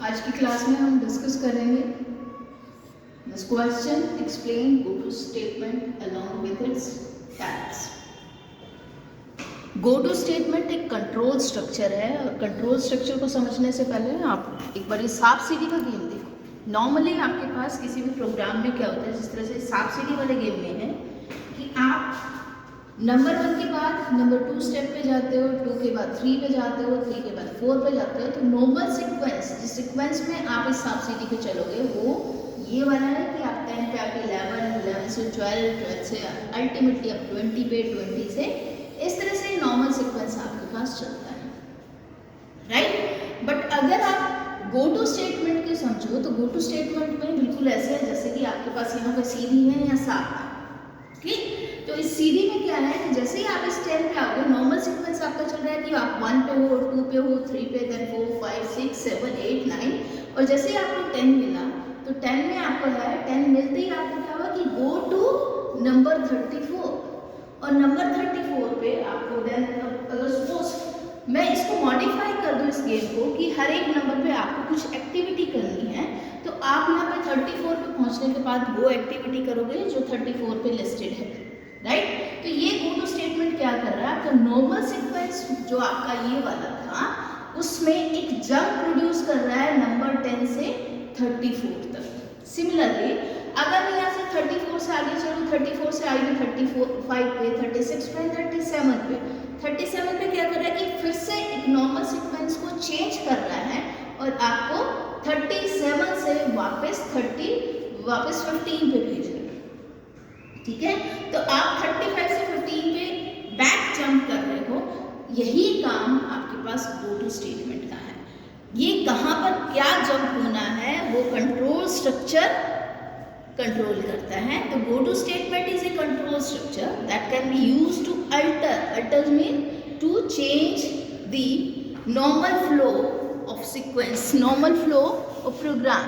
आज की क्लास में हम डिस्कस करेंगे this question explain go to statement along with its types. Go to statement एक कंट्रोल स्ट्रक्चर है और कंट्रोल स्ट्रक्चर को समझने से पहले आप एक बार सांप सीढ़ी का गेम देखो। नॉर्मली आपके पास किसी भी प्रोग्राम में क्या होता है, जिस तरह से सांप सीढ़ी वाले गेम में है कि आप नंबर 1 के बाद नंबर 2 स्टेप पे जाते हो, 2 के बाद 3 पे जाते हो, 3 के बाद 4 पे जाते हो। तो नॉर्मल सीक्वेंस, जिस सीक्वेंस में आप इस सांप सीढ़ी पे चलोगे वो ये वाला है कि आप 10 पे आके 11, 11 से 12, 12 से अल्टीमेटली आप 20 पे, 20 से इस तरह से नॉर्मल सीक्वेंस आपके पास चलता है, राइट। बट अगर आप गो टू स्टेटमेंट के समझो तो गो टू स्टेटमेंट में बिल्कुल ऐसे है जैसे कि आपके पास यहाँ पे सीढ़ी है या सांप है, ठीक। तो इस सीढ़ी में क्या है कि जैसे ही आप इस 10 पे आओगे, नॉर्मल सीक्वेंस आपका चल रहा है कि आप 1 पे हो, 2 पे हो, 3 पे, देन 4, 5, 6, 7, 8, 9 और जैसे ही आपको 10 मिला तो 10 में आपको है 10 मिलते ही आपको क्या हुआ कि गो टू नंबर 34 और नंबर 34 पे आपको देन अगर सपोज मैं इसको मॉडिफाई कर दूं इस गेम को कि हर एक नंबर पे आपको कुछ एक्टिविटी करनी है, तो आप यहाँ पे 34 पे पहुंचने के बाद वो एक्टिविटी करोगे जो 34 पे लिस्टेड है, राइट। तो ये गो टू स्टेटमेंट क्या कर रहा है, तो नॉर्मल सीक्वेंस जो आपका ये वाला था उसमें एक जंप प्रोड्यूस कर रहा है नंबर 10 से 34 तक। सिमिलरली अगर मैं यहाँ से 34 से आगे चलूँ, 34 से आगे 35 पे, 36 पे, 37 पे क्या कर रहा है कि फिर से एक नॉर्मल सीक्वेंस को चेंज कर रहा है और आपको 37 से वापस 15 पे भेज रहा है, ठीक है। तो आप 35 से 15 पे बैक जंप कर रहे हो, यही काम आपके पास गो टू स्टेटमेंट का है। ये कहाँ पर क्या जंप होना है वो कंट्रोल स्ट्रक्चर कंट्रोल करता है। तो go to statement is a control structure that can be used to alter mean to change the normal flow of sequence, normal flow of program,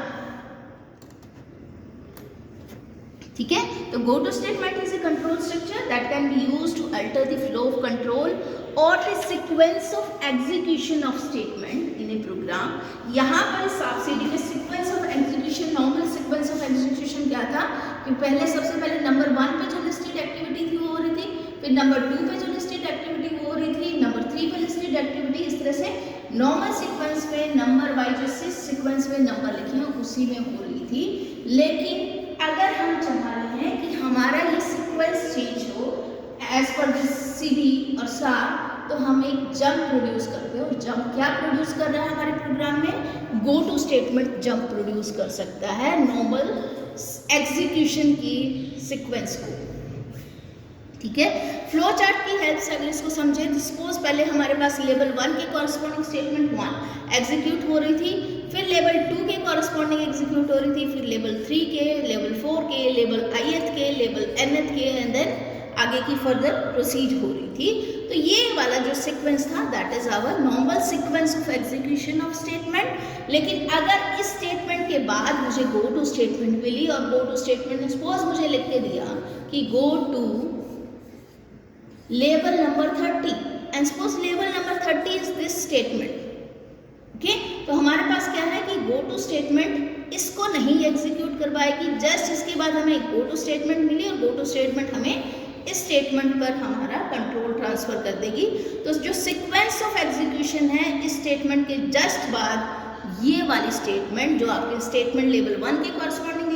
ठीक है। तो go to statement is a control structure that can be used to alter the flow of control और the sequence of execution of statement in a program. यहाँ पर सांप सीढ़ी में sequence of execution, normal sequence of execution क्या था कि पहले सबसे पहले नंबर 1 पे जो लिस्टेड एक्टिविटी थी वो हो रही थी, फिर नंबर 2 पे जो लिस्टेड एक्टिविटी वो हो रही थी, नंबर 3 पे लिस्टेड एक्टिविटी, इस तरह से नॉर्मल सीक्वेंस में नंबर वाइज जिस सीक्वेंस में नंबर लिखे हैं उसी में हो रही थी। लेकिन अगर हम चाह रहे हैं कि हमारा ये सीक्वेंस चेंज हो एज पर दिस सीढ़ी और सांप, तो हम एक जंप प्रोड्यूस करते हैं। और जंप क्या प्रोड्यूस कर रहा है हमारे प्रोग्राम में, go to statement jump produce कर सकता है नॉर्मल एग्जीक्यूशन की सीक्वेंस को, ठीक है। फ्लो चार्ट की हेल्प से अगर इसको समझे तो सपोज पहले हमारे पास लेवल 1 के कॉरस्पॉन्डिंग स्टेटमेंट 1 एग्जीक्यूट हो रही थी, फिर लेवल 2 के कॉरस्पॉन्डिंग एग्जीक्यूट हो रही थी, फिर लेवल 3 के, लेवल 4 के, लेवल ith के, लेवल nth के, एंड देन आगे की फर्दर प्रोसीड हो रही थी। तो ये वाला जो सीक्वेंस था that is our normal sequence of execution of statement. लेकिन अगर इस स्टेटमेंट के बाद मुझे गो टू स्टेटमेंट मिली और गो टू स्टेटमेंट ने सपोज मुझे लिख के दिया कि गो टू लेवल नंबर 30 एंड सपोज लेवल number 30 is this statement, okay. तो हमारे पास क्या है कि गो टू स्टेटमेंट इसको नहीं एग्जीक्यूट करवाएगी, जस्ट इसके बाद हमें गो टू स्टेटमेंट मिली और गो टू स्टेटमेंट हमें इस स्टेटमेंट पर हमारा कंट्रोल ट्रांसफर कर देगी। तो जो सीक्वेंस ऑफ एग्जीक्यूशन है इस स्टेटमेंट के जस्ट बाद ये वाली स्टेटमेंट जो आपके स्टेटमेंट लेवल 1 के कॉरस्पॉन्डिंग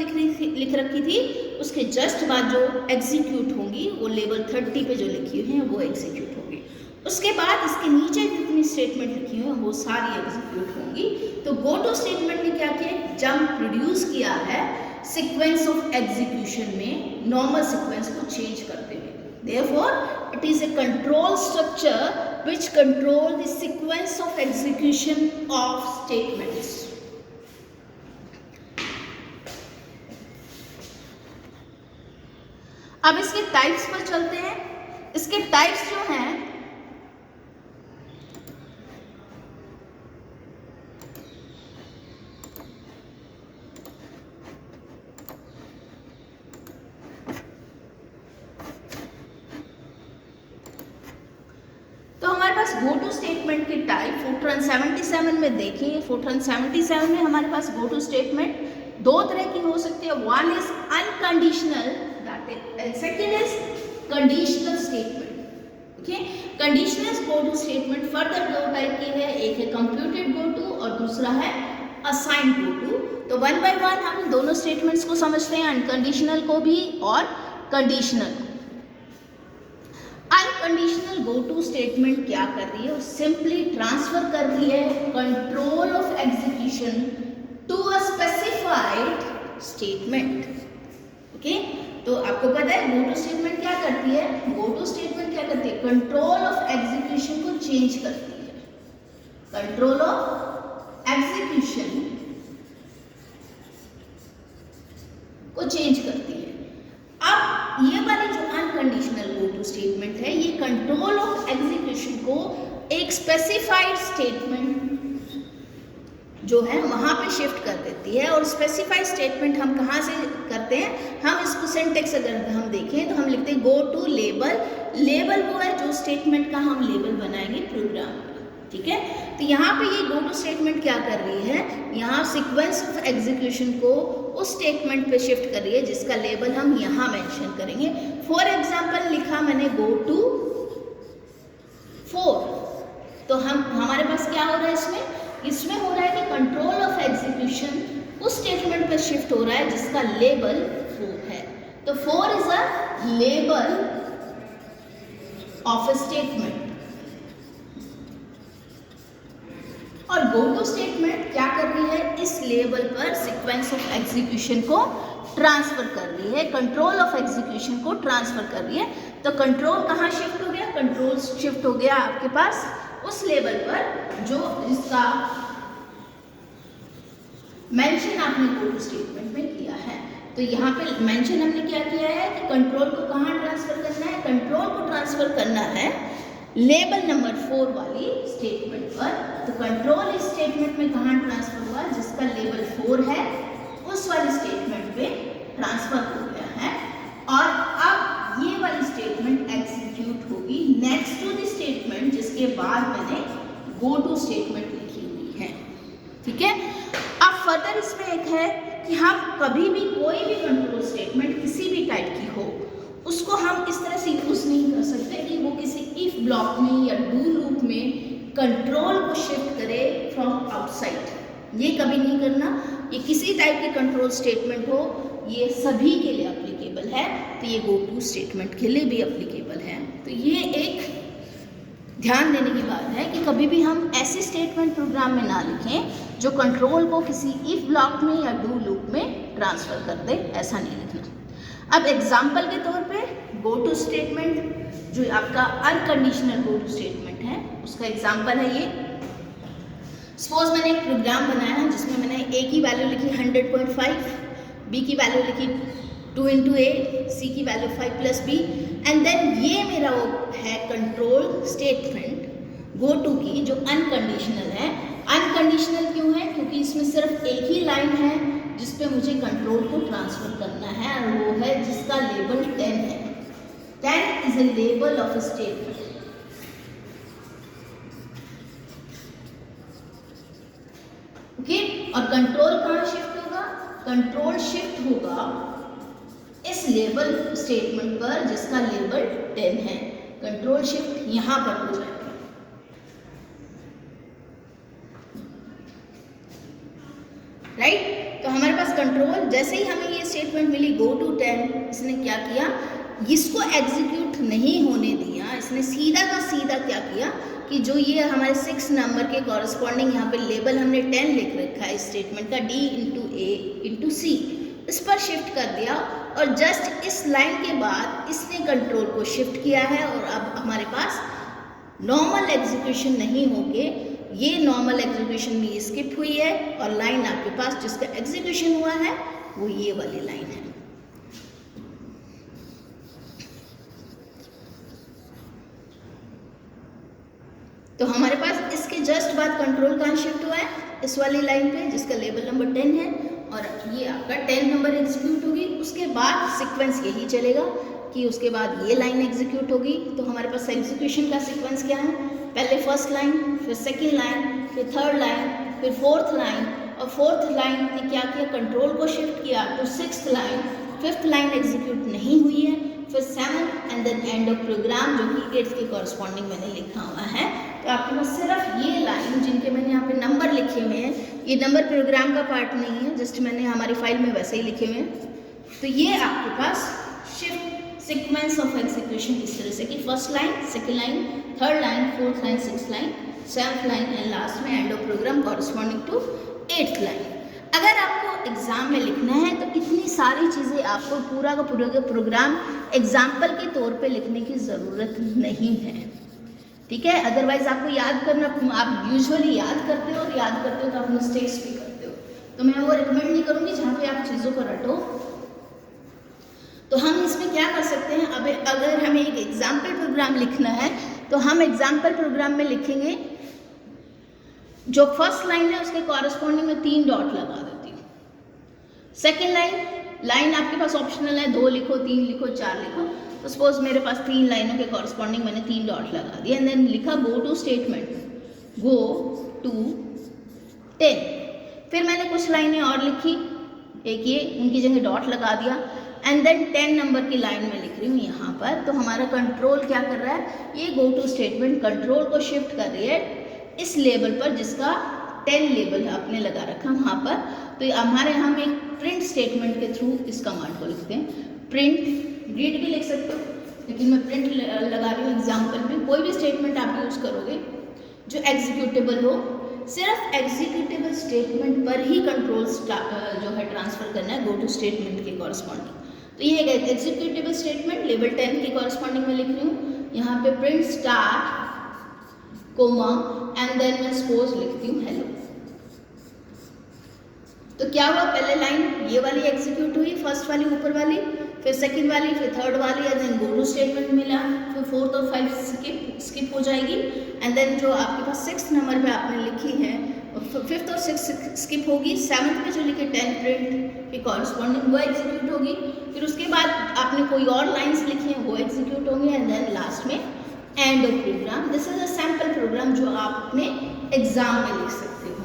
लिख रखी थी उसके जस्ट बाद जो एग्जीक्यूट होंगी वो लेवल 30 पे जो लिखी हुई हैं वो एग्जीक्यूट होंगी। उसके बाद इसके नीचे जितनी स्टेटमेंट लिखी हुई हैं वो सारी एग्जीक्यूट होंगी। तो गो टू स्टेटमेंट ने क्या किया, जंप प्रोड्यूस किया है सीक्वेंस ऑफ एग्जीक्यूशन में नॉर्मल सीक्वेंस को चेंज करते हुए। Therefore, it is a control structure which control the sequence of execution of statements. अब इसके टाइप्स पर चलते हैं। इसके टाइप्स जो हैं गो टू स्टेटमेंट के टाइप फोर्ट्रान 77 में देखिए, फोर्ट्रान 77 में हमारे पास गो टू स्टेटमेंट दो तरह की हो सकती है। One is unconditional and second is conditional statement. Okay, conditional go to statement further दो टाइप की है, एक है कंप्यूटेड गो टू और दूसरा है असाइन गो टू। तो वन बाय वन हम दोनों स्टेटमेंट्स को समझते हैं, अनकंडीशनल को भी और conditional. Unconditional go to statement क्या कर रही है, वो सिंपली ट्रांसफर कर रही है control of execution to a specified statement. Okay, तो आपको पता है गो टू स्टेटमेंट क्या करती है, गो टू स्टेटमेंट क्या करती है, कंट्रोल ऑफ एग्जीक्यूशन को चेंज करती है, कंट्रोल ऑफ एग्जीक्यूशन को चेंज करती है। अब ये वाली जो अनकंडीशनल गो टू स्टेटमेंट है, ये कंट्रोल ऑफ एग्जीक्यूशन को एक स्पेसिफाइड स्टेटमेंट जो है वहां पे शिफ्ट कर देती है। और स्पेसिफाइड स्टेटमेंट हम कहाँ से करते हैं, हम इसको सिंटेक्स अगर हम देखें तो हम लिखते हैं गो टू लेबल। लेबल वो है जो स्टेटमेंट का हम लेबल बनाएंगे प्रोग्राम में, ठीक है। तो यहाँ पे ये गो टू स्टेटमेंट क्या कर रही है, यहाँ सीक्वेंस ऑफ एग्जीक्यूशन को उस स्टेटमेंट पे शिफ्ट कर रही है जिसका लेबल हम यहाँ मेंशन करेंगे। फॉर एग्जांपल लिखा मैंने गो टू 4, तो हमारे पास क्या हो रहा है इसमें हो रहा है कि कंट्रोल ऑफ एग्जीक्यूशन उस स्टेटमेंट पे शिफ्ट हो रहा है जिसका लेबल 4 है। तो 4 is a label of a statement. और गो टू स्टेटमेंट क्या कर रही है, इस लेबल पर सीक्वेंस ऑफ एग्जीक्यूशन को ट्रांसफर कर रही है, कंट्रोल ऑफ एग्जीक्यूशन को ट्रांसफर कर रही है। तो कंट्रोल कहाँ शिफ्ट हो गया, कंट्रोल शिफ्ट हो गया आपके पास उस लेवल पर जो इसका मेंशन आपने गो टू स्टेटमेंट में किया है। तो यहाँ पे मेंशन हमने क्या किया है कि कंट्रोल को कहाँ ट्रांसफर करना है, कंट्रोल को ट्रांसफर करना है लेबल नंबर 4 वाली स्टेटमेंट पर। तो कंट्रोल इस स्टेटमेंट में कहाँ ट्रांसफर हुआ, जिसका लेबल 4 है उस वाली स्टेटमेंट पे ट्रांसफर हो गया है। और अब ये वाली स्टेटमेंट एग्जीक्यूट होगी नेक्स्ट टू द स्टेटमेंट जिसके बाद मैंने गो टू स्टेटमेंट लिखी हुई है, ठीक है। अब फर्दर इसमें एक है कि हम कभी भी कोई भी कंट्रोल स्टेटमेंट किसी भी टाइप की हो उसको हम इस तरह से यूज नहीं कर सकते कि वो किसी इफ ब्लॉक में या डू लूप में कंट्रोल को शिफ्ट करे फ्रॉम आउटसाइड। ये कभी नहीं करना। ये किसी टाइप की कंट्रोल स्टेटमेंट हो, ये सभी के लिए एप्लीकेबल है, तो ये गो टू स्टेटमेंट के लिए भी एप्लीकेबल है। तो ये एक ध्यान देने की बात है कि कभी भी हम ऐसे स्टेटमेंट प्रोग्राम में ना लिखें जो कंट्रोल को किसी इफ ब्लॉक में या डू लूप में ट्रांसफर कर दे, ऐसा नहीं लिखना। अब एग्जाम्पल के तौर पे गो टू स्टेटमेंट जो आपका अनकंडीशनल गो टू स्टेटमेंट है उसका एग्जाम्पल है ये। सपोज मैंने एक प्रोग्राम बनाया है जिसमें मैंने ए की वैल्यू लिखी 100.5, बी की वैल्यू लिखी 2 × a, सी की वैल्यू 5 + b, एंड देन ये मेरा वो है कंट्रोल स्टेटमेंट गो टू की जो अनकंडीशनल है। अनकंडीशनल क्यों है, क्योंकि इसमें सिर्फ एक ही लाइन है जिस पे मुझे कंट्रोल को ट्रांसफर करना है और वो है जिसका लेबल 10 है। 10 is a label of a statement. Okay, और कंट्रोल कहाँ शिफ्ट होगा, कंट्रोल शिफ्ट होगा इस लेबल स्टेटमेंट पर जिसका लेबल 10 है। कंट्रोल शिफ्ट यहां पर हो जाएगा, राइट। तो हमारे पास कंट्रोल जैसे ही हमें ये स्टेटमेंट मिली गो टू 10, इसने क्या किया, इसको एग्जीक्यूट नहीं होने दिया। इसने सीधा का सीधा क्या किया कि जो ये हमारे 6 नंबर के कॉरस्पॉन्डिंग यहाँ पे लेबल हमने 10 लिख रखा है इस स्टेटमेंट का, D × A × C, इस पर शिफ्ट कर दिया। और जस्ट इस लाइन के बाद इसने कंट्रोल को शिफ्ट किया है और अब हमारे पास नॉर्मल एग्जीक्यूशन नहीं होके ये नॉर्मल एग्जीक्यूशन भी स्किप हुई है और लाइन आपके पास जिसका एग्जीक्यूशन हुआ है वो ये वाली लाइन है। तो हमारे पास इसके जस्ट बाद कंट्रोल कहाँ शिफ्ट हुआ है, इस वाली लाइन पे जिसका लेबल नंबर 10 है, और ये आपका 10 नंबर एग्जीक्यूट होगी। उसके बाद सीक्वेंस यही चलेगा कि उसके बाद ये लाइन एग्जीक्यूट होगी। तो हमारे पास एग्जीक्यूशन का सीक्वेंस क्या है, पहले फर्स्ट लाइन, फिर सेकेंड लाइन, फिर थर्ड लाइन, फिर फोर्थ लाइन, और फोर्थ लाइन ने क्या किया, कंट्रोल को शिफ्ट किया to sixth line, fifth line execute नहीं हुई है, फिर seventh and then end of program जो कि एट्थ के कॉरस्पॉन्डिंग मैंने लिखा हुआ है। तो आपके पास सिर्फ ये लाइन जिनके मैंने यहाँ पे नंबर लिखे हुए हैं, ये नंबर प्रोग्राम का पार्ट नहीं है, जस्ट मैंने हमारी फाइल में वैसे ही लिखे हुए हैं। तो ये आपके पास शिफ्ट सीक्वेंस ऑफ एग्जीक्यूशन इस तरह से कि first line, second line, third line, fourth line, sixth line, seventh line and last में end of program corresponding to eighth line. अगर आपको एग्जाम में लिखना है तो इतनी सारी चीज़ें आपको पूरा का पूरा प्रोग्राम एग्जाम्पल के तौर पे लिखने की ज़रूरत नहीं है, ठीक है। अदरवाइज आपको याद करना, आप यूजुअली याद करते हो और याद करते हो तो आप मिस्टेक्स भी करते हो, तो मैं वो रिकमेंड नहीं करूँगी जहाँ पे आप चीज़ों को रटो। तो हम इसमें क्या कर सकते हैं, अब अगर हमें एक एग्जाम्पल प्रोग्राम लिखना है तो हम एग्जाम्पल प्रोग्राम में लिखेंगे, जो फर्स्ट लाइन है उसके कॉरस्पॉन्डिंग में 3 डॉट लगा देती हूँ। सेकेंड लाइन आपके पास ऑप्शनल है, 2 लिखो, 3 लिखो, 4 लिखो। तो सपोज मेरे पास 3 लाइनों के कॉरस्पॉन्डिंग मैंने 3 डॉट लगा दिया एंड देन लिखा go to statement, go to 10। फिर मैंने कुछ लाइनें और लिखी, एक ये उनकी जगह डॉट लगा दिया एंड देन 10 नंबर की लाइन में लिख रही हूँ यहाँ पर। तो हमारा कंट्रोल क्या कर रहा है, ये गो टू स्टेटमेंट कंट्रोल को शिफ्ट कर रही है इस लेबल पर जिसका 10 लेबल आपने लगा रखा वहाँ पर। तो हमारे हम एक प्रिंट स्टेटमेंट के थ्रू इस कमांड को लिखते हैं, प्रिंट, रीड भी लिख सकते हो लेकिन मैं प्रिंट लगा रही हूँ एग्जाम्पल में। कोई भी स्टेटमेंट आप यूज़ करोगे जो एग्जीक्यूटेबल हो, सिर्फ एग्जीक्यूटेबल स्टेटमेंट पर ही कंट्रोल जो है ट्रांसफर करना है गो टू स्टेटमेंट के कॉरस्पॉन्डिंग। तो ये एग्जीक्यूटेबल स्टेटमेंट लेवल 10 के कॉरस्पॉन्डिंग में लिख रही हूँ, यहाँ पे print star comma and then मैं सपोज लिखती हूँ हेलो। तो क्या हुआ, पहले लाइन ये वाली एग्जीक्यूट हुई, फर्स्ट वाली ऊपर वाली, फिर सेकंड वाली, फिर थर्ड वाली, and then go to statement मिला, फिर फोर्थ और 5 स्किप हो जाएगी एंड देन जो आपके पास 6th नंबर पे आपने लिखी है, 5th और 6th स्किप होगी, 7th पे जो लिखे 10 प्रिंट के कॉरस्पॉन्डिंग वो एग्जीक्यूट होगी, फिर उसके बाद आपने कोई और लाइन्स लिखी हैं वो एग्जीक्यूट होंगी एंड देन लास्ट में end of program. This is a sample program जो आप अपने एग्जाम में लिख सकते हो।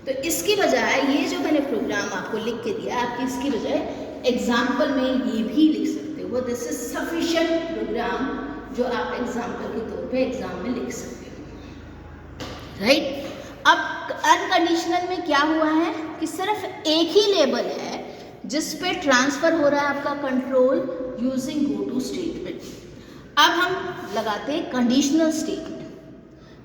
तो इसकी बजाय ये जो मैंने प्रोग्राम आपको लिख के दिया, आप इसकी बजाय एग्जाम्पल में ये भी लिख सकते हो। दिस इज सफिशिएंट प्रोग्राम जो आप एग्जाम्पल के तौर पे एग्जाम में लिख सकते हो, राइट। अब अनकंडीशनल में क्या हुआ है कि सिर्फ एक ही लेबल है जिस पे ट्रांसफर हो रहा है आपका control using go to statement. अब हम लगाते हैं कंडीशनल स्टेटमेंट।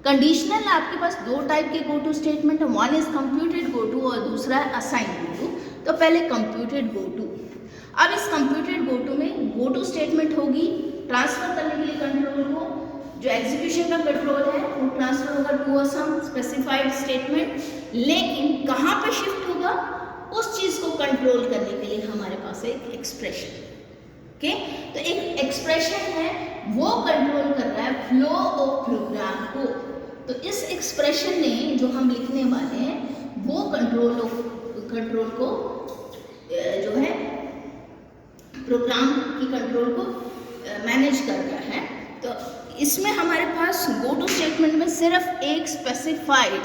कंडीशनल आपके पास 2 टाइप के गो टू स्टेटमेंट है, one is computed go to और दूसरा है असाइन गो टू। तो पहले कंप्यूटेड गो टू। अब इस कंप्यूटेड गो टू में गो टू स्टेटमेंट होगी ट्रांसफर करने के लिए कंट्रोल को, जो एग्जीक्यूशन का कंट्रोल है वो ट्रांसफर होगा to a some specified statement, लेकिन कहाँ पे शिफ्ट होगा, उस चीज़ को कंट्रोल करने के लिए हमारे पास एक एक्सप्रेशन, ओके। तो एक एक्सप्रेशन है वो कंट्रोल कर रहा है फ्लो ऑफ प्रोग्राम को। तो इस एक्सप्रेशन ने जो हम लिखने वाले हैं वो कंट्रोल को जो है प्रोग्राम की कंट्रोल को मैनेज कर रहा है। तो इसमें हमारे पास गो टू स्टेटमेंट में सिर्फ एक स्पेसिफाइड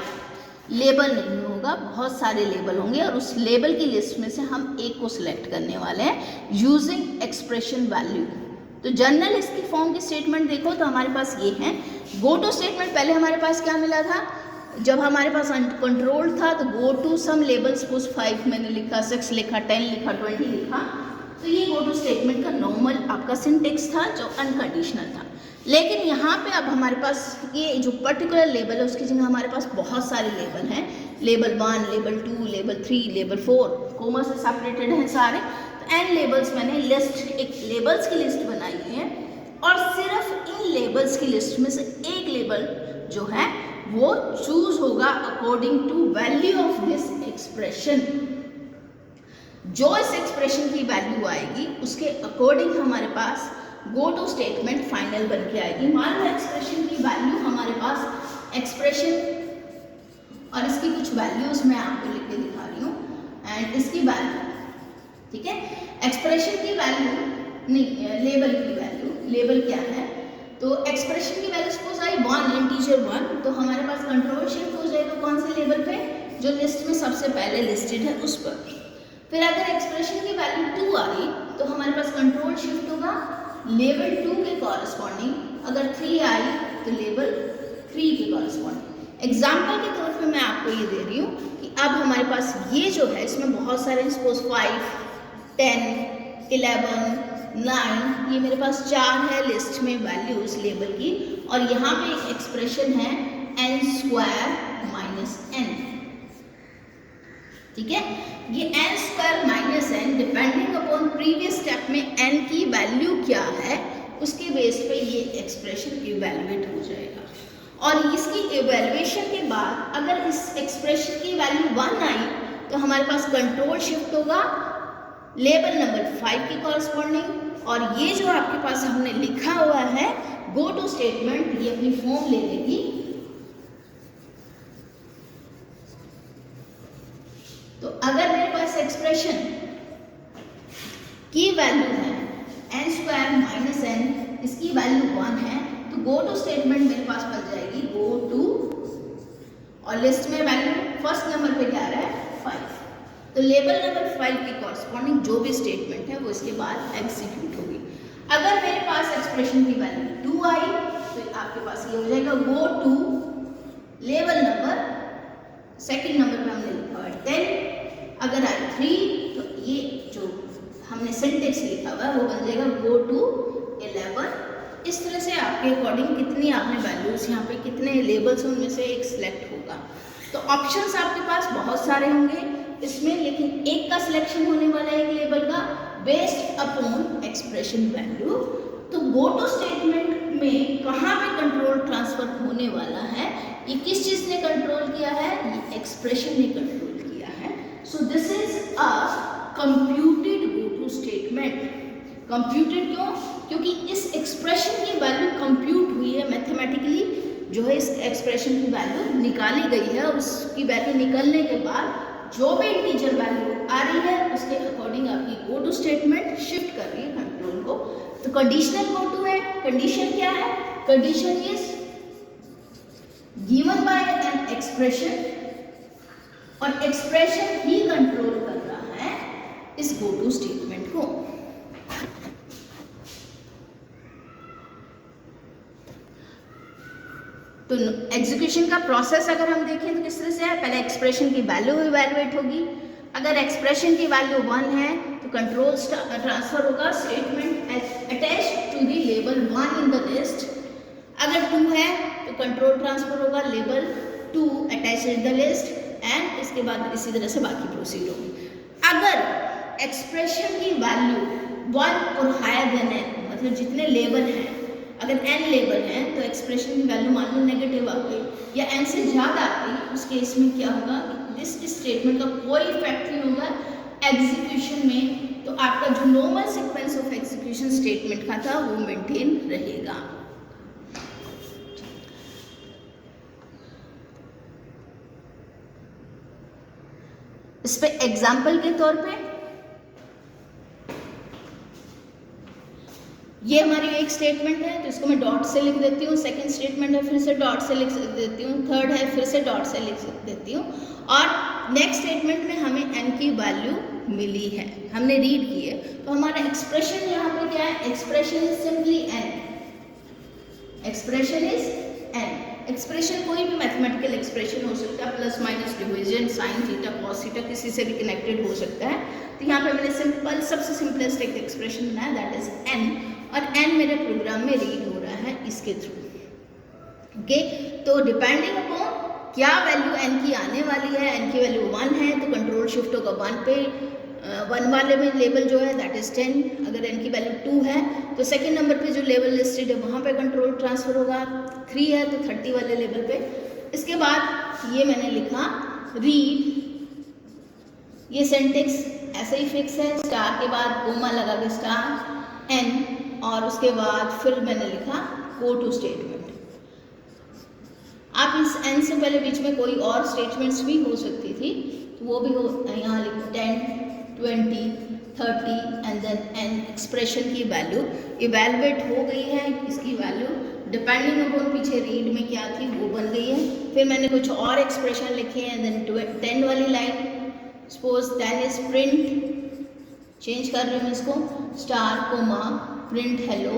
लेबल नहीं होगा, बहुत सारे लेबल होंगे और उस लेबल की लिस्ट में से हम एक को सिलेक्ट करने वाले हैं यूजिंग एक्सप्रेशन वैल्यू। तो जनरल इसकी फॉर्म की स्टेटमेंट देखो तो हमारे पास ये है गो टू स्टेटमेंट। पहले हमारे पास क्या मिला था, जब हमारे पास कंट्रोल था तो गो टू सम लेबल्स, कुछ 5 मैंने लिखा, 6 लिखा, 10 लिखा, 20 लिखा। तो ये गो टू स्टेटमेंट का नॉर्मल आपका सिंटेक्स था जो अनकंडीशनल था। लेकिन यहाँ पे अब हमारे पास ये जो पर्टिकुलर लेबल है उसकी जगह हमारे पास बहुत सारे लेबल हैं, label 1, label 2, label 3, label 4, comma से सेपरेटेड हैं सारे। तो एन लेबल्स मैंने लिस्ट, एक लेबल्स की लिस्ट बनाई हुई है और सिर्फ इन लेबल्स की लिस्ट में से एक लेबल जो है वो चूज होगा according to value of this expression. जो इस एक्सप्रेशन की वैल्यू आएगी उसके अकॉर्डिंग हमारे पास गो टू स्टेटमेंट फाइनल बन के आएगी। मान लो एक्सप्रेशन की वैल्यू हमारे पास एक्सप्रेशन और इसकी कुछ वैल्यूज मैं आपको लिख के दिखा रही हूँ एंड इसकी वैल्यू, ठीक है। एक्सप्रेशन की वैल्यू नहीं, लेबल की वैल्यू। लेबल क्या है, तो एक्सप्रेशन की वैल्यू सपोज आई 1, इंटीजर 1, तो हमारे पास कंट्रोल शिफ्ट हो जाएगा कौन से लेवल पे, जो लिस्ट में सबसे पहले लिस्टेड है उस पर। फिर अगर एक्सप्रेशन की वैल्यू 2 आई तो हमारे पास कंट्रोल शिफ्ट होगा लेवल 2 के कॉरस्पॉन्डिंग, अगर 3 आई तो लेवल 3 के कॉरस्पॉन्डिंग। एग्जाम्पल के तौर पे मैं आपको ये दे रही हूँ कि अब हमारे पास ये जो है इसमें बहुत सारे सपोज 5, 10, 11, 9, ये मेरे पास 4 है लिस्ट में वैल्यूज लेवल की, और यहाँ पे एक एक्सप्रेशन है n² - n, ठीक है। ये n² - n depending upon previous step में n की वैल्यू क्या है उसके बेस पे ये एक्सप्रेशन इवैल्यूएट हो जाएगा। और इसकी इवैल्यूएशन के बाद अगर इस एक्सप्रेशन की वैल्यू 1 आई तो हमारे पास कंट्रोल शिफ्ट होगा लेवल नंबर 5 के कॉरस्पॉन्डिंग, और ये जो आपके पास हमने लिखा हुआ है गो टू स्टेटमेंट, ये अपनी फॉर्म ले लेगी। तो अगर मेरे पास एक्सप्रेशन की वैल्यू है n² - n, इसकी वैल्यू 1 है, तो गो टू स्टेटमेंट मेरे पास बन जाएगी गो टू, और लिस्ट में वैल्यू फर्स्ट नंबर पे क्या आ रहा है 5, तो लेवल नंबर 5 के कॉरस्पॉन्डिंग जो भी स्टेटमेंट है वो इसके बाद एग्जीक्यूट होगी। अगर मेरे पास एक्सप्रेशन की वैल्यू 2 आई तो आपके पास ये हो जाएगा गो टू लेवल नंबर, सेकंड नंबर पे हमने लिखा हुआ है 10, अगर आई 3 तो ये जो हमने सिंटेक्स लिखा हुआ है वो बन जाएगा गो टू 11। इस तरह से आपके अकॉर्डिंग कितनी आपने वैल्यूज यहाँ पे कितने लेबल्स उनमें से एक सिलेक्ट होगा। तो ऑप्शंस आपके पास बहुत सारे होंगे इसमें, लेकिन एक का सिलेक्शन होने वाला है एक लेबल का बेस्ड अपॉन एक्सप्रेशन वैल्यू। तो गो टू स्टेटमेंट में कहाँ पे कंट्रोल ट्रांसफर होने वाला है, ये किस चीज ने कंट्रोल किया है, ये एक्सप्रेशन ने कंट्रोल किया है। So this is a computed go to statement. Computed क्यों, क्योंकि इस एक्सप्रेशन की वैल्यू कंप्यूट हुई है मैथमेटिकली, जो है इस एक्सप्रेशन की वैल्यू निकाली गई है, और उसकी वैल्यू निकलने के बाद जो भी इंटीजर वैल्यू आ रही है उसके अकॉर्डिंग आपकी गो टू स्टेटमेंट शिफ्ट कर रही है कंट्रोल को। तो कंडीशनल गो टू है, कंडीशन क्या है, condition is given by an expression, और एक्सप्रेशन ही कंट्रोल कर रहा है इस गो टू स्टेटमेंट को। तो एग्जीक्यूशन का प्रोसेस अगर हम देखें तो किस तरह से है, पहले एक्सप्रेशन की वैल्यू इवैल्यूएट होगी। अगर एक्सप्रेशन की वैल्यू 1 है तो कंट्रोल ट्रांसफर होगा statement attached to the label 1 in the list. अगर 2 है तो कंट्रोल ट्रांसफर होगा label 2 attached in the list, and इसके बाद इसी तरह से बाकी प्रोसीड होगी। अगर एक्सप्रेशन की वैल्यू 1 और हायर देन n, मतलब जितने लेबल हैं, अगर n लेबल है तो एक्सप्रेशन की वैल्यू मान लो नेगेटिव आ गई या n से ज़्यादा आ गई, उस केस में क्या होगा, इस स्टेटमेंट का कोई इफेक्ट नहीं होगा एग्जीक्यूशन में। तो आपका जो normal sequence of execution statement का था वो मेंटेन रहेगा। इस पे एग्जाम्पल के तौर पे ये हमारी एक स्टेटमेंट है तो इसको मैं डॉट से लिख देती हूँ, सेकंड स्टेटमेंट है फिर से डॉट से लिख देती हूँ, थर्ड है फिर से डॉट से लिख देती हूँ, और नेक्स्ट स्टेटमेंट में हमें n की वैल्यू मिली है, हमने रीड की है। तो हमारा एक्सप्रेशन यहाँ पे क्या है, expression is simply n, expression is n। Expression कोई भी मैथमेटिकल एक्सप्रेशन हो सकता है, plus minus division sine theta cos theta किसी से भी कनेक्टेड हो सकता है। तो यहाँ पे मैंने सिंपल सबसे सिंपलेस्ट एक एक्सप्रेशन बनाया दैट इज n, और n मेरे प्रोग्राम में रीड हो रहा है इसके थ्रू। ओके, तो डिपेंडिंग अपॉन क्या वैल्यू n की आने वाली है, n की वैल्यू 1 है तो कंट्रोल शिफ्ट होगा 1 पे, 1 वाले में लेवल जो है दैट इज 10। अगर n की वैल्यू 2 है तो सेकंड नंबर पे जो लेवल लिस्टेड है वहाँ पे कंट्रोल ट्रांसफर होगा, 3 है तो 30 वाले लेवल पे। इसके बाद ये मैंने लिखा रीड, ये सिंटेक्स ऐसे ही फिक्स है, स्टार के बाद कोमा लगा के स्टार n, और उसके बाद फिर मैंने लिखा गो टू स्टेटमेंट। आप इस n से पहले बीच में कोई और स्टेटमेंट्स भी हो सकती थी तो वो भी हो, यहाँ लिखो 10 20, 30 एंड देन एन एक्सप्रेशन की वैल्यू इवेलुएट हो गई है, इसकी वैल्यू डिपेंडिंग अपॉन पीछे रीड में क्या थी वो बन गई है। फिर मैंने कुछ और एक्सप्रेशन लिखे हैं, देन 10 वाली line, suppose 10 is print, change कर रही हूँ इसको, स्टार कोमा प्रिंट हेलो,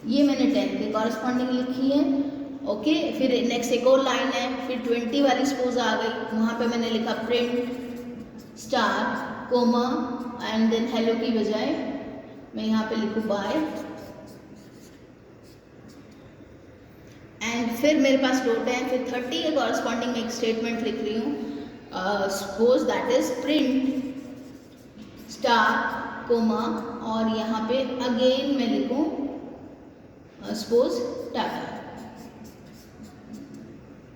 ये मैंने 10 के कॉरस्पॉन्डिंग लिखी है। ओके, फिर नेक्स्ट एक और लाइन है, फिर 20 वाली सपोज आ गई, वहाँ पे मैंने लिखा print star comma and then hello की बजाय मैं यहाँ पे लिखूँ बाय, एंड फिर मेरे पास डॉट है। फिर 30 के कॉरस्पॉन्डिंग में एक स्टेटमेंट लिख रही हूँ, suppose that is print star comma और यहाँ पे अगेन मैं लिखूँ सपोज टाटा,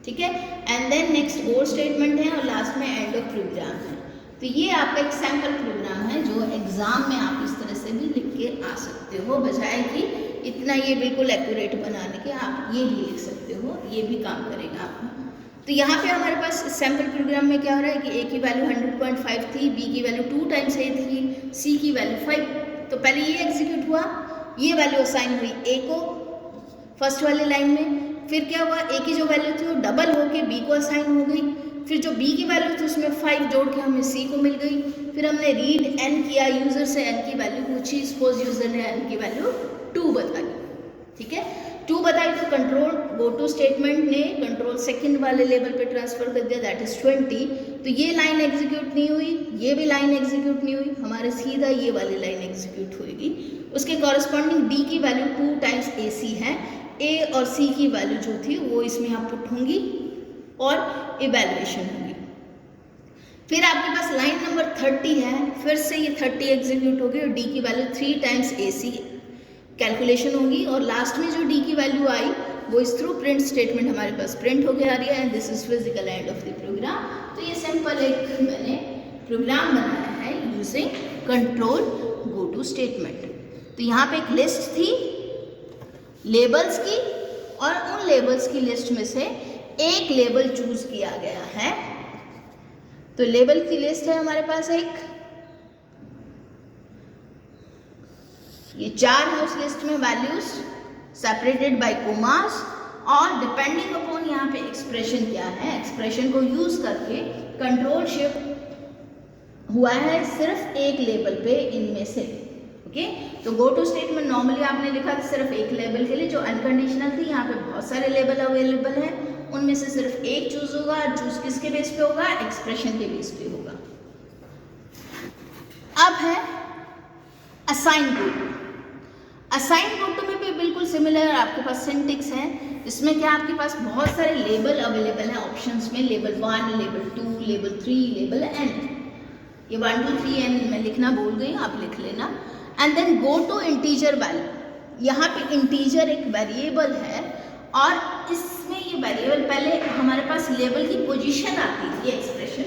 ठीक है। एंड देन नेक्स्ट और स्टेटमेंट है और लास्ट में एंड ऑफ प्रोग्राम है। तो ये आपका एक सैम्पल प्रोग्राम है जो एग्जाम में आप इस तरह से भी लिख के आ सकते हो, बजाय कि इतना ये बिल्कुल एक्यूरेट बनाने के आप ये भी लिख सकते हो, ये भी काम करेगा आपको। तो यहाँ पे हमारे पास सैम्पल प्रोग्राम में क्या हो रहा है कि ए की वैल्यू 100.5 थी, बी की वैल्यू 2 टाइम्स ए थी, सी की वैल्यू 5। तो पहले ये एग्जीक्यूट हुआ, ये वैल्यू असाइन हुई ए को फर्स्ट वाली लाइन में, फिर क्या हुआ ए की जो वैल्यू थी वो डबल होके बी को असाइन हो गई, फिर जो बी की वैल्यू थी उसमें 5 जोड़ के हमें सी को मिल गई, फिर हमने रीड एन किया, यूज़र से एन की वैल्यू पूछी, सपोज यूज़र ने एन की वैल्यू 2 बताई, ठीक है। 2 बताई तो कंट्रोल गो टू स्टेटमेंट ने कंट्रोल सेकंड वाले लेवल पे ट्रांसफर कर दिया, दैट इज 20। तो ये लाइन एग्जीक्यूट नहीं हुई, ये भी लाइन एग्जीक्यूट नहीं हुई, हमारे सीधा ये वाली लाइन एग्जीक्यूट होगी। उसके कॉरस्पॉन्डिंग डी की वैल्यू 2 टाइम्स ए सी है, ए और सी की वैल्यू जो थी वो इसमें यहाँ पुट होंगी और इवेल्युएशन होगी। फिर आपके पास लाइन नंबर 30 है, फिर से ये 30 एग्जीक्यूट होगी और डी की वैल्यू 3 टाइम्स ए सी कैलकुलेशन होगी, और लास्ट में जो डी की वैल्यू आई वो इस थ्रू प्रिंट स्टेटमेंट हमारे पास प्रिंट होके आ रही है, and this is physical end of the program. तो ये सिंपल एक मैंने प्रोग्राम बनाया है using control go to statement. तो यहाँ पे एक लिस्ट थी लेबल्स की, और उन लेबल्स की लिस्ट में से एक लेबल चूज किया गया है। तो लेबल की लिस्ट है हमारे पास एक, ये 4 है उस लिस्ट में वैल्यूज सेपरेटेड बाय कोमास, और डिपेंडिंग अपॉन यहाँ पे एक्सप्रेशन क्या है, एक्सप्रेशन को यूज करके कंट्रोल शिफ्ट हुआ है सिर्फ एक लेबल पे इनमें से। ओके, तो गो टू स्टेटमेंट नॉर्मली आपने लिखा था सिर्फ एक लेबल के लिए जो अनकंडीशनल थी, यहाँ पे बहुत सारे लेबल अवेलेबल हैं, उनमें से सिर्फ एक चूज होगा, और चूज किसके बेस पे होगा, एक्सप्रेशन के बेस पे होगा। अब है assign go to. Assign go to में भी बिल्कुल सिमिलर आपके पास सिंटेक्स है, इसमें क्या आपके पास बहुत सारे लेबल अवेलेबल हैं ऑप्शंस में, label 1, label 2, label 3, label n। ये 1 2 3 n मैं लिखना भूल गई, आप लिख लेना। And then go to integer value, यहाँ पे इंटीजर एक वेरिएबल है, और इसमें ये वेरिएबल पहले हमारे पास लेबल की पोजीशन आती थी एक्सप्रेशन।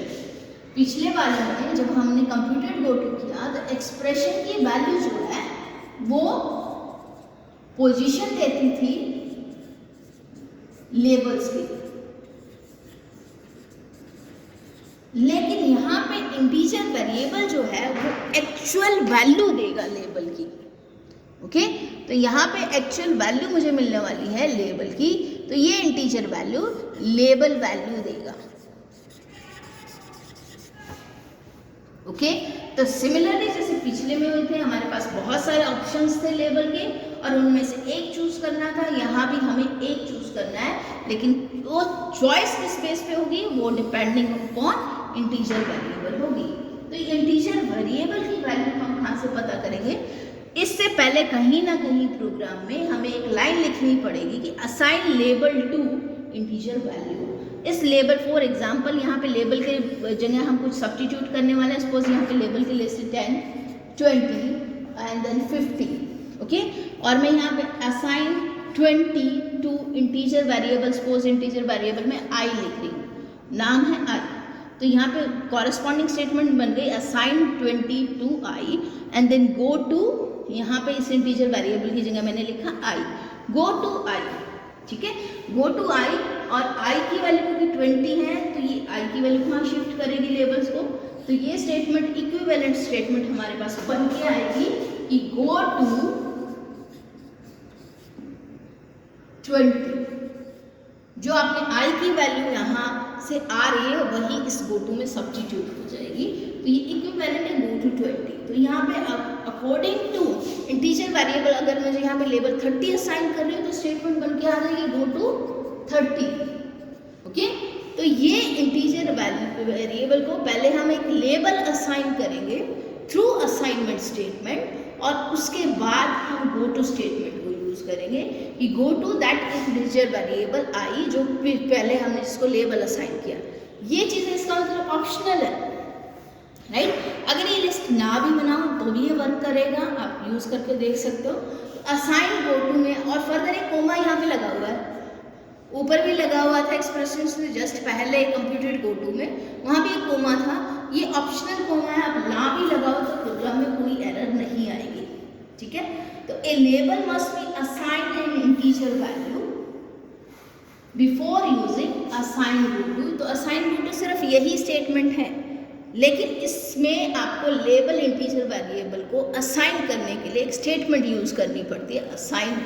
पिछले वाले में जब हमने कंप्यूटेड गो टू किया तो एक्सप्रेशन की वैल्यू जो है वो पोजीशन देती थी लेबल्स की, लेकिन यहाँ पे इंटीजर वेरिएबल जो है वो एक्चुअल वैल्यू देगा लेबल की। ओके, तो यहाँ पे एक्चुअल वैल्यू मुझे मिलने वाली है लेबल की, तो ये इंटीजर वैल्यू लेबल वैल्यू देगा। ओके, तो सिमिलरली जैसे पिछले में हुए थे, हमारे पास बहुत सारे ऑप्शंस थे लेबल के, और उनमें से एक चूज करना था, यहाँ भी हमें एक चूज करना है, लेकिन वो चॉइस किस बेस पे होगी, वो डिपेंडिंग अपॉन इंटीजर वेरिएबल होगी। तो इंटीजर वेरिएबल की वैल्यू हम कहाँ से पता करेंगे, इससे पहले कहीं ना कहीं प्रोग्राम में हमें एक लाइन लिखनी पड़ेगी कि assign label to integer value. इस लेबल फॉर एग्जांपल यहाँ पे लेबल के जगह हम कुछ सब्स्टिट्यूट करने वाले हैं, सपोज यहाँ पे लेबल की लिस्ट 10, 20 एंड देन 50। ओके, और मैं यहाँ पे assign 20 to integer variable, suppose integer variable में आई लिख रही हूँ, नाम है आई। तो यहाँ पे कॉरेस्पॉन्डिंग स्टेटमेंट बन गई assign 20 to I, and then go to, यहाँ पे इस इंटीजर वेरिएबल की जगह मैंने लिखा आई, गो टू आई। ठीक है, गो टू आई, और आई की वैल्यू क्योंकि 20 है तो ये आई की वैल्यू कहाँ शिफ्ट करेगी लेबल्स को, तो ये स्टेटमेंट इक्विवेलेंट स्टेटमेंट हमारे पास बन के आएगी कि गो टू 20। जो आपने आई की वैल्यू यहाँ से आ रही है वही इस गो टू में सब्स्टिट्यूट हो जाएगी, तो ये इक्विवेलेंट है गो टू 20। तो यहाँ पे अकॉर्डिंग टू इंटीजर वेरिएबल अगर मुझे यहाँ पे लेबल 30 असाइन कर रही हूँ तो स्टेटमेंट बन के आ जाएगी गो टू 30। ओके, तो ये इंटीजर वेरिएबल को पहले हम एक लेबल असाइन करेंगे थ्रू असाइनमेंट स्टेटमेंट, और उसके बाद हम गो टू स्टेटमेंट को यूज करेंगे कि go to that integer variable I जो पहले हमने जिसको लेबल असाइन किया। ये चीज़ें इसका मतलब ऑप्शनल है, राइट। अगर ये लिस्ट ना भी बनाओ तो भी ये वर्क करेगा, आप यूज करके देख सकते हो। असाइन गो टू में और फर्दर एक कोमा यहाँ पे लगा हुआ है, ऊपर भी लगा हुआ था एक्सप्रेशन से जस्ट पहले कंप्यूटेड गो टू में, वहाँ भी एक कोमा था। ये ऑप्शनल कोमा है, आप ना भी लगाओ तो प्रोग्राम में कोई एरर नहीं आएगी, ठीक है। तो a label must be assigned an integer value before using assign go to. तो असाइन गो टू सिर्फ यही स्टेटमेंट है, लेकिन इसमें आपको लेबल इंटीजर वेरिएबल को असाइन करने के लिए एक स्टेटमेंट यूज करनी पड़ती है, असाइन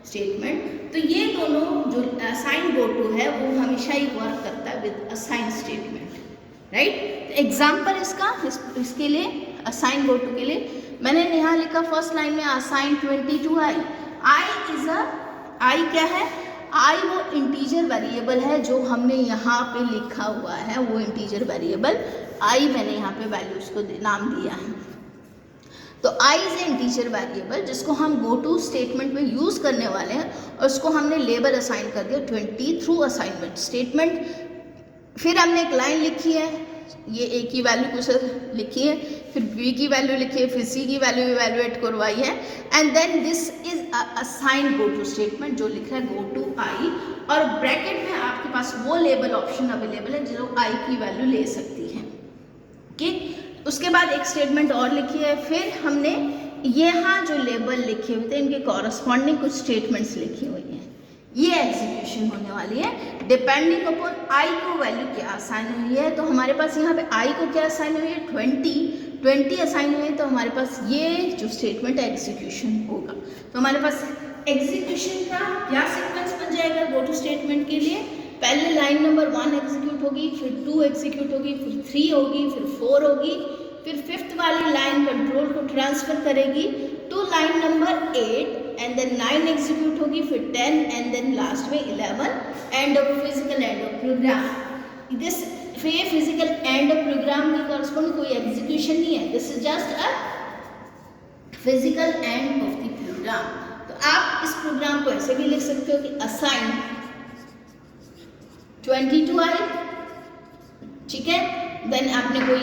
स्टेटमेंट। तो ये दोनों जो असाइन गो टू है वो हमेशा ही वर्क करता है with assign statement, right. Example इसके लिए असाइन गो टू के लिए मैंने यहाँ लिखा फर्स्ट लाइन में असाइन 22 आई। आई क्या है? आई वो इंटीजर वेरिएबल है जो हमने यहाँ पे लिखा हुआ है, वो इंटीजर वेरिएबल आई मैंने यहाँ पे वैल्यूज को नाम दिया है। तो I is a integer variable जिसको हम गो टू स्टेटमेंट में यूज करने वाले हैं, और उसको हमने लेबल असाइन कर दिया 20 थ्रू असाइनमेंट स्टेटमेंट। फिर हमने एक लाइन लिखी है, ये ए की वैल्यू कुछ लिखी है, फिर बी की वैल्यू लिखी है, फिर सी की वैल्यू इवेलुएट करवाई है, and then this is assign go to statement जो लिखा है गो टू आई, और ब्रैकेट में आपके पास वो लेबल ऑप्शन अवेलेबल है जो आई की वैल्यू ले सकती है। ओके, उसके बाद एक स्टेटमेंट और लिखी है, फिर हमने यहाँ जो लेबल लिखे हुए थे इनके कॉरस्पॉन्डिंग कुछ स्टेटमेंट्स लिखी हुई हैं, ये एग्जीक्यूशन होने वाली है डिपेंडिंग अपॉन आई को वैल्यू क्या असाइन हुई है। तो हमारे पास यहाँ पे आई को क्या असाइन हुई है? 20 असाइन हुई है, तो हमारे पास ये जो स्टेटमेंट है एग्जीक्यूशन होगा। तो हमारे पास एग्जीक्यूशन का क्या सीक्वेंस बन जाएगा गो टू स्टेटमेंट के लिए? पहले लाइन नंबर 1 एग्जीक्यूट होगी, फिर 2 एग्जीक्यूट होगी, फिर 3 होगी, फिर 4 होगी, फिर 5th वाली लाइन कंट्रोल को ट्रांसफर करेगी to line number 8, and then 9 execute होगी, फिर 10, एंड देन लास्ट में 11, end of physical end of program. This physical end of program की कॉरस्पॉन्डिंग कोई एग्जीक्यूशन नहीं है, this is just a physical end of the program. तो आप इस प्रोग्राम को ऐसे भी लिख सकते हो कि असाइन 22 आई, ठीक है। देन आपने कोई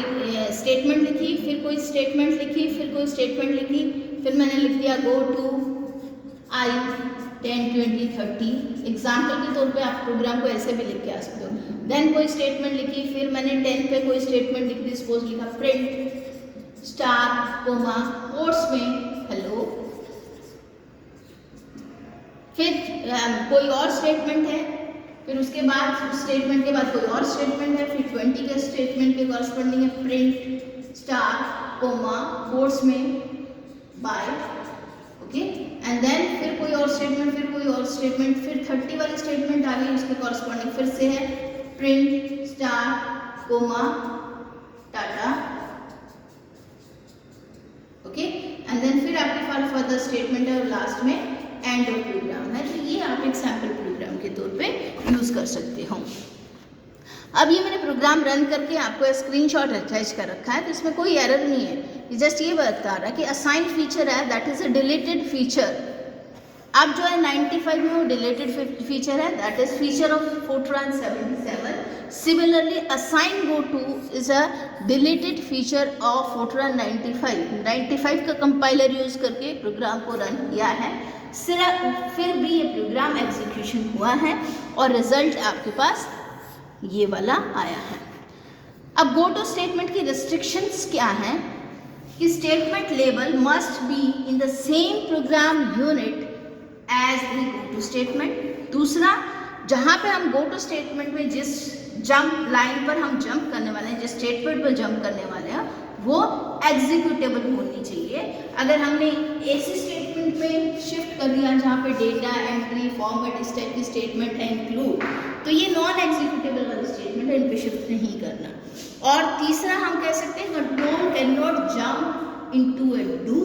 स्टेटमेंट लिखी, फिर कोई स्टेटमेंट लिखी, फिर कोई स्टेटमेंट लिखी, फिर मैंने लिख दिया गो टू आई 10, 20, 30। एग्जाम्पल के तौर पे आप प्रोग्राम को ऐसे भी लिख के आ सकते हो। देन कोई स्टेटमेंट लिखी, फिर मैंने 10 पे कोई स्टेटमेंट लिख दी, सपोज लिखा प्रिंट स्टार कोमा कोट्स में हेलो। फिर कोई और स्टेटमेंट है, फिर उसके बाद स्टेटमेंट के बाद कोई और स्टेटमेंट है, फिर 20 के स्टेटमेंट के कॉरस्पॉन्डिंग है प्रिंट स्टार कोमा कोट्स में बाय, ओके। एंड देन फिर कोई और स्टेटमेंट, फिर कोई और स्टेटमेंट, फिर 30 वाली स्टेटमेंट आ गई, उसके कॉरस्पॉन्डिंग फिर से है प्रिंट स्टार कोमा टाटा, ओके। एंड देन फिर आपके पास फर्दर स्टेटमेंट है और लास्ट में एंड ऑफ प्रोग्राम है। तो ये आप एक सैम्पल प्रोग्राम के तौर पे यूज कर सकते हो। अब ये मैंने प्रोग्राम रन करके आपको स्क्रीनशॉट अटैच कर रखा है, तो इसमें कोई एरर नहीं है, ये जस्ट ये बता रहा है कि असाइन फीचर है that is a deleted feature. अब जो है 95 में वो डिलीटेड फीचर है, that is feature of Fortran 77। Similarly assign go two is a deleted feature of Fortran 95 का कंपाइलर यूज करके प्रोग्राम को रन किया है, फिर भी ये प्रोग्राम एग्जीक्यूशन हुआ है और रिजल्ट आपके पास ये वाला आया है। अब गो टू स्टेटमेंट की रिस्ट्रिक्शंस क्या हैं कि statement label must be in the same program unit as the go to statement. दूसरा, जहाँ पे हम गो टू स्टेटमेंट में जिस जंप लाइन पर हम जंप करने वाले हैं, जिस स्टेटमेंट पर जंप करने वाले हैं वो एग्जीक्यूटेबल होनी चाहिए। अगर हमने ऐसे स्टेटमेंट में शिफ्ट कर दिया जहाँ पे डेटा एंट्री फॉर्मेट इस टाइप की स्टेटमेंट है इंक्लूड, तो ये नॉन एग्जीक्यूटेबल वाले स्टेटमेंट है, इन पे शिफ्ट नहीं करना। और तीसरा हम कह सकते हैं control can not jump into A do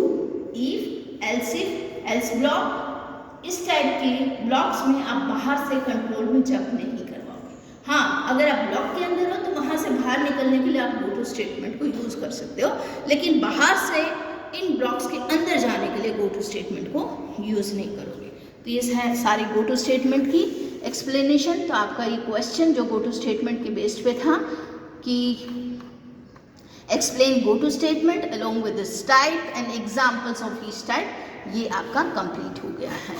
if else if else block. इस टाइप के ब्लॉक्स में आप बाहर से कंट्रोल में जंप नहीं करवाओगे। हाँ, अगर आप ब्लॉक के अंदर हो तो वहाँ से बाहर निकलने के लिए आप गो टू स्टेटमेंट को यूज़ कर सकते हो, लेकिन बाहर से इन ब्लॉक्स के अंदर जाने के लिए गो टू स्टेटमेंट को यूज़ नहीं करोगे। तो ये है सारी गो टू स्टेटमेंट की एक्सप्लेनेशन। तो आपका ये क्वेश्चन जो गो टू स्टेटमेंट के बेस्ड पे था कि explain go to statement along with this type and examples of each type, ये आपका कंप्लीट हो गया है।